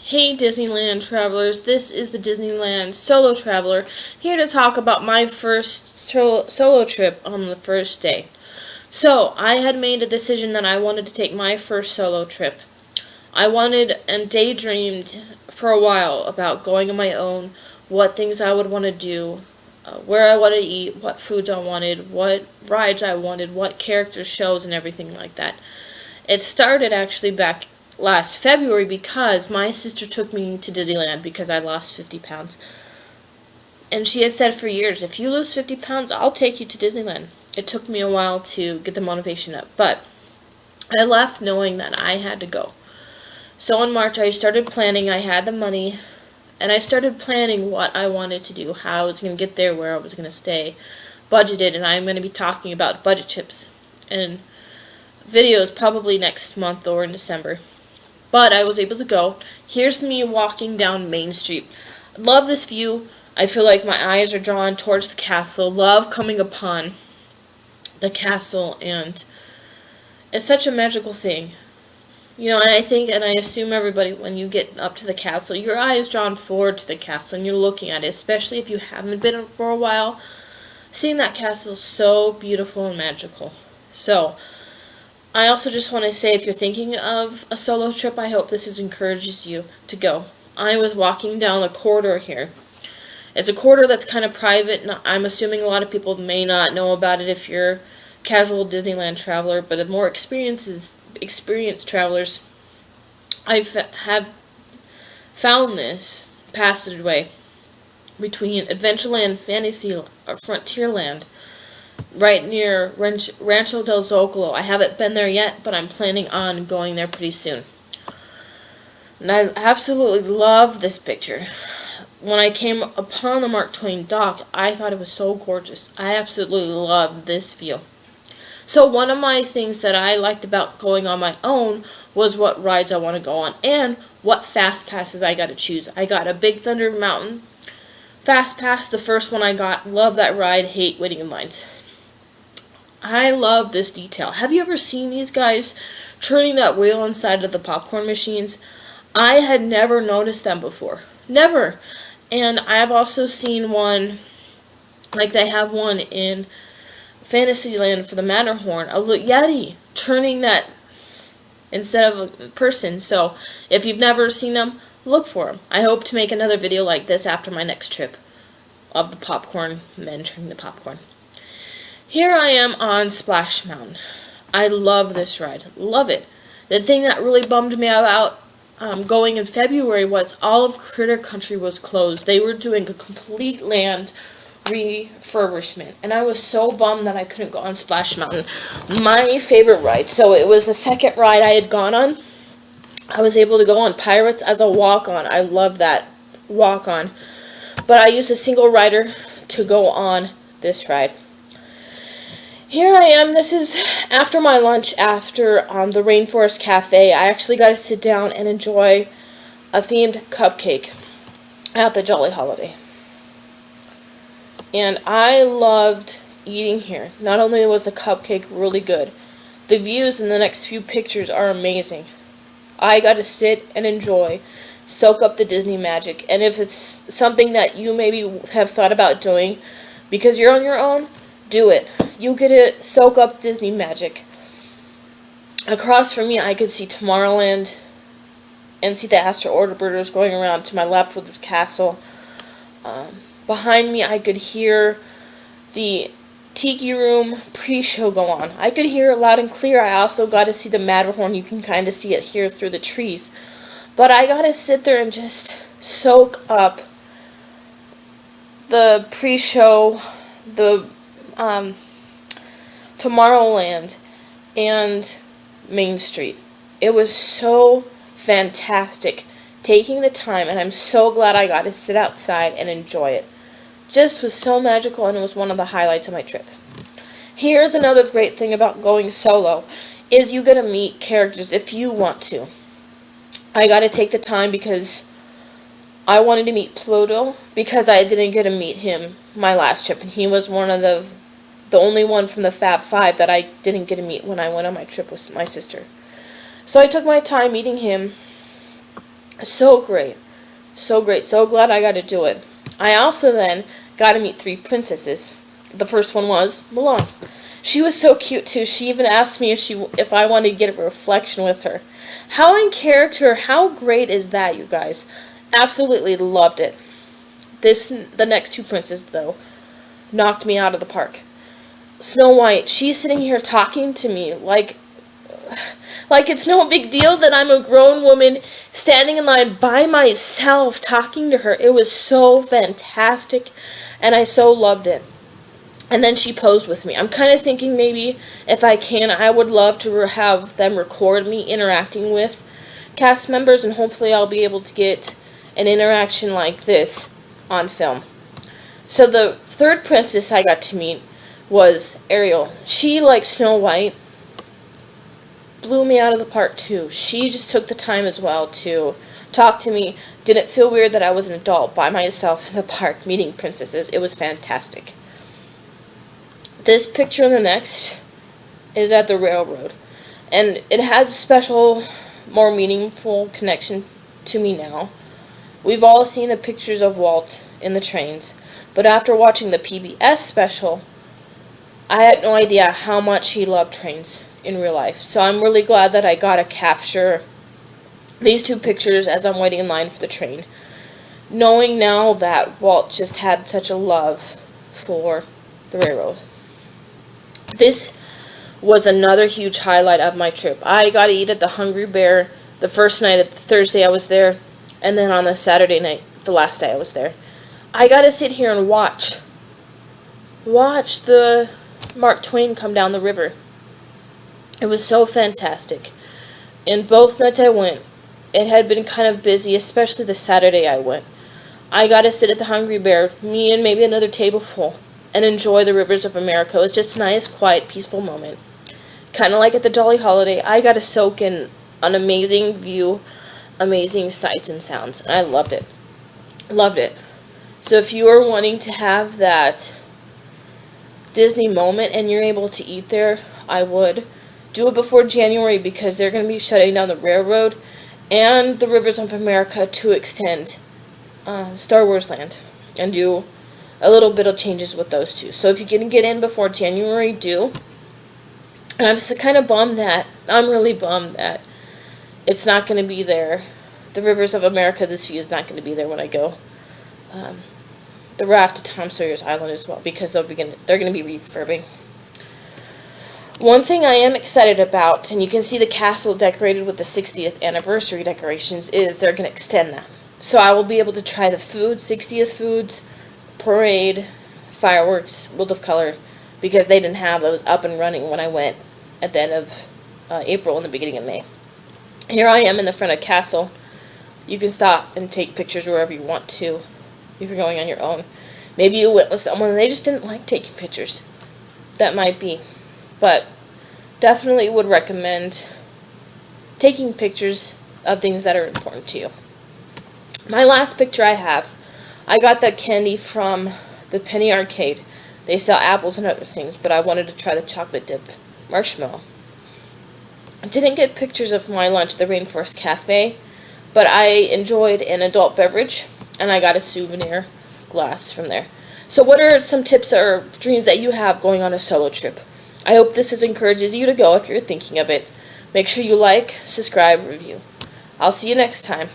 Hey Disneyland travelers, this is the Disneyland Solo Traveler, here to talk about my first solo trip on the first day. So, I had made a decision that I wanted to take my first solo trip. I wanted and daydreamed for a while about going on my own, what things I would want to do, where I wanted to eat, what foods I wanted, what rides I wanted, what character shows, and everything like that. It started actually back last February because my sister took me to Disneyland because I lost 50 pounds. And she had said for years, if you lose 50 pounds, I'll take you to Disneyland. It took me a while to get the motivation up, but I left knowing that I had to go. So in March, I started planning. I had the money, and I started planning what I wanted to do, how I was going to get there, where I was going to stay, budgeted, and I'm going to be talking about budget trips and videos probably next month or in December. But I was able to go. Here's me walking down Main Street. Love this view. I feel like my eyes are drawn towards the castle. Love coming upon the castle, and it's such a magical thing. You know, and I think, and I assume everybody, when you get up to the castle, your eye is drawn forward to the castle, and you're looking at it, especially if you haven't been for a while. Seeing that castle is so beautiful and magical. So, I also just want to say, if you're thinking of a solo trip, I hope this encourages you to go. I was walking down a corridor here. It's a corridor that's kind of private, and I'm assuming a lot of people may not know about it if you're a casual Disneyland traveler, but the more experienced travelers, have found this passageway between Adventureland, Fantasy, or Frontierland, right near Rancho del Zocalo. I haven't been there yet, but I'm planning on going there pretty soon. And I absolutely love this picture. When I came upon the Mark Twain dock, I thought it was so gorgeous. I absolutely love this view. So one of my things that I liked about going on my own was what rides I want to go on and what fast passes I got to choose. I got a Big Thunder Mountain fast pass, the first one I got. Love that ride, hate waiting in lines. I love this detail. Have you ever seen these guys turning that wheel inside of the popcorn machines? I had never noticed them before. Never. And I've also seen one, like they have one in Fantasyland for the Matterhorn, a Yeti turning that instead of a person. So if you've never seen them, look for them. I hope to make another video like this after my next trip of the popcorn men turning the popcorn. Here I am on Splash Mountain. I love this ride. Love it. The thing that really bummed me out going in February was all of Critter Country was closed. They were doing a complete land refurbishment, and I was so bummed that I couldn't go on Splash Mountain. My favorite ride. So it was the second ride I had gone on. I was able to go on Pirates as a walk-on. I love that walk-on. But I used a single rider to go on this ride. Here I am. This is after my lunch, after the Rainforest Cafe. I actually got to sit down and enjoy a themed cupcake at the Jolly Holiday. And I loved eating here. Not only was the cupcake really good, the views in the next few pictures are amazing. I got to sit and enjoy, soak up the Disney magic. And if it's something that you maybe have thought about doing because you're on your own, do it. You get to soak up Disney magic. Across from me, I could see Tomorrowland and see the Astro Orbiters going around. To my left was this castle. Behind me, I could hear the Tiki Room pre-show go on. I could hear it loud and clear. I also got to see the Matterhorn. You can kind of see it here through the trees. But I got to sit there and just soak up the pre-show, the Tomorrowland, and Main Street. It was so fantastic taking the time, and I'm so glad I got to sit outside and enjoy it. Just was so magical, and it was one of the highlights of my trip. Here's another great thing about going solo, is you get to meet characters if you want to. I got to take the time because I wanted to meet Pluto, because I didn't get to meet him my last trip, and he was one of the only one from the Fab Five that I didn't get to meet when I went on my trip with my sister. So I took my time meeting him, So great. So great. So glad I got to do it. I also then got to meet 3 princesses. The first one was Mulan. She was so cute too. She even asked me if I wanted to get a reflection with her. How in character, how great is that, you guys? Absolutely loved it. The next 2 princes though knocked me out of the park. Snow White, she's sitting here talking to me like it's no big deal that I'm a grown woman standing in line by myself talking to her. It was so fantastic, and I so loved it. And then she posed with me. I'm kind of thinking maybe if I can, I would love to have them record me interacting with cast members, and hopefully I'll be able to get an interaction like this on film. So the third princess I got to meet was Ariel. She, like Snow White, blew me out of the park too. She just took the time as well to talk to me. Didn't feel weird that I was an adult by myself in the park meeting princesses. It was fantastic. This picture and the next is at the railroad, and it has a special, more meaningful connection to me now. We've all seen the pictures of Walt in the trains, but after watching the PBS special, I had no idea how much he loved trains in real life. So I'm really glad that I got to capture these 2 pictures as I'm waiting in line for the train, knowing now that Walt just had such a love for the railroad. This was another huge highlight of my trip. I got to eat at the Hungry Bear the first night, at the Thursday I was there, and then on the Saturday night, the last day I was there. I got to sit here and watch the Mark Twain come down the river. It was so fantastic. And both nights I went, it had been kind of busy, especially the Saturday I went. I got to sit at the Hungry Bear, me and maybe another table full, and enjoy the rivers of America. It was just a nice, quiet, peaceful moment. Kind of like at the Jolly Holiday, I got to soak in an amazing view, amazing sights and sounds. And I loved it. Loved it. So if you are wanting to have that Disney moment and you're able to eat there, I would do it before January, because they're going to be shutting down the railroad and the rivers of America to extend Star Wars Land and do a little bit of changes with those two. So if you can get in before January, do. And I'm just kind of bummed that, I'm really bummed that it's not going to be there. The Rivers of America, this view is not going to be there when I go. The raft to Tom Sawyer's Island as well, because they're going to be refurbing. One thing I am excited about, and you can see the castle decorated with the 60th anniversary decorations, is they're going to extend that. So I will be able to try the food, 60th foods, parade, fireworks, World of Color, because they didn't have those up and running when I went at the end of April and the beginning of May. Here I am in the front of castle. You can stop and take pictures wherever you want to if you're going on your own. Maybe you went with someone and they just didn't like taking pictures. That might be. But definitely would recommend taking pictures of things that are important to you. My last picture I got that candy from the Penny Arcade. They sell apples and other things, but I wanted to try the chocolate dip marshmallow. I didn't get pictures of my lunch at the Rainforest Cafe, but I enjoyed an adult beverage, and I got a souvenir glass from there. So what are some tips or dreams that you have going on a solo trip? I hope this encourages you to go if you're thinking of it. Make sure you like, subscribe, review. I'll see you next time.